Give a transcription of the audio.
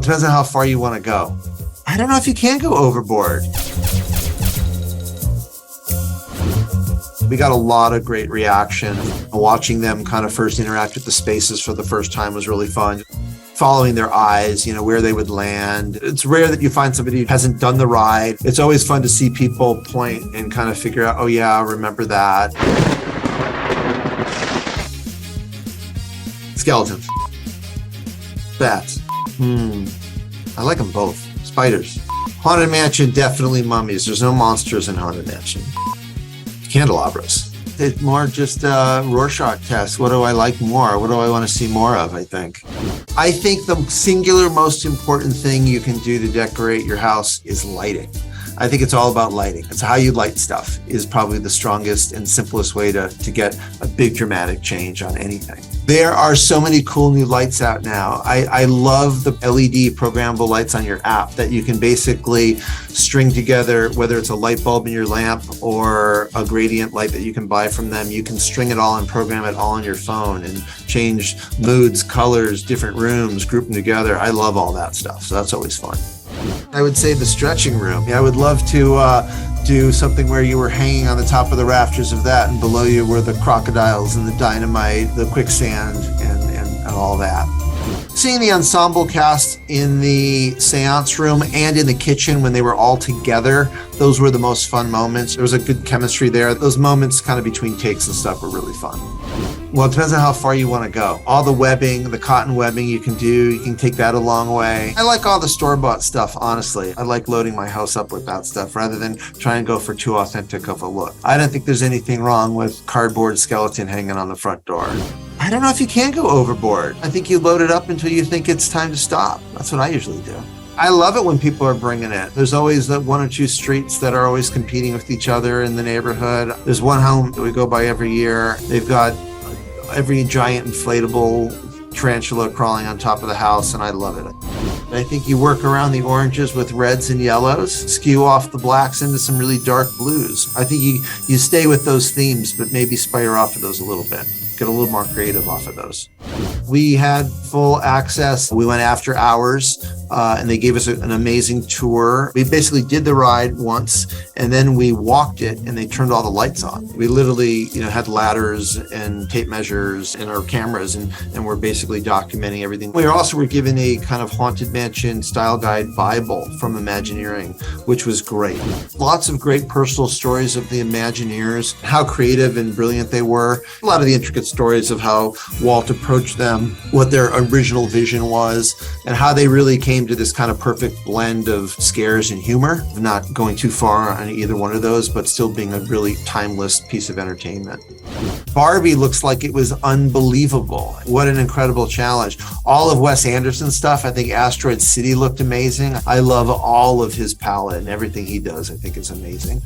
Depends on how far you want to go. I don't know if you can go overboard. We got a lot of great reaction. Watching them kind of first interact with the spaces for the first time was really fun. Following their eyes, where they would land. It's rare that you find somebody who hasn't done the ride. It's always fun to see people point and kind of figure out, oh yeah, I remember that. Skeletons. Bats. I like them both. Spiders. Haunted Mansion, definitely mummies. There's no monsters in Haunted Mansion. Candelabras. It's more just a Rorschach test. What do I like more? What do I want to see more of, I think? I think the singular most important thing you can do to decorate your house is lighting. I think it's all about lighting. It's how you light stuff is probably the strongest and simplest way to get a big dramatic change on anything. There are so many cool new lights out now. I love the LED programmable lights on your app that you can basically string together, whether it's a light bulb in your lamp or a gradient light that you can buy from them. You can string it all and program it all on your phone and change moods, colors, different rooms, group them together. I love all that stuff. So that's always fun. I would say the stretching room. I would love to do something where you were hanging on the top of the rafters of that, and below you were the crocodiles and the dynamite, the quicksand, and all that. Seeing the ensemble cast in the seance room and in the kitchen when they were all together, those were the most fun moments. There was a good chemistry there. Those moments kind of between takes and stuff were really fun. Well, it depends on how far you want to go. All the webbing, the cotton webbing you can take that a long way. I like all the store-bought stuff, honestly. I like loading my house up with that stuff rather than trying to go for too authentic of a look. I don't think there's anything wrong with cardboard skeleton hanging on the front door. I don't know if you can go overboard. I think you load it up until you think it's time to stop. That's what I usually do. I love it when people are bringing it. There's always the one or two streets that are always competing with each other in the neighborhood. There's one home that we go by every year. They've got every giant inflatable tarantula crawling on top of the house, and I love it. I think you work around the oranges with reds and yellows, skew off the blacks into some really dark blues. I think you stay with those themes, but maybe spire off of those a little bit. Get a little more creative off of those. We had full access. We went after hours, and they gave us an amazing tour. We basically did the ride once, and then we walked it, and they turned all the lights on. We literally, had ladders and tape measures and our cameras, and we're basically documenting everything. We also were given a kind of Haunted Mansion style guide Bible from Imagineering, which was great. Lots of great personal stories of the Imagineers, how creative and brilliant they were. A lot of the intricate stories of how Walt approached them, what their original vision was, and how they really came to this kind of perfect blend of scares and humor, not going too far on either one of those, but still being a really timeless piece of entertainment. Barbie looks like it was unbelievable. What an incredible challenge. All of Wes Anderson's stuff, I think Asteroid City looked amazing. I love all of his palette and everything he does, I think is amazing.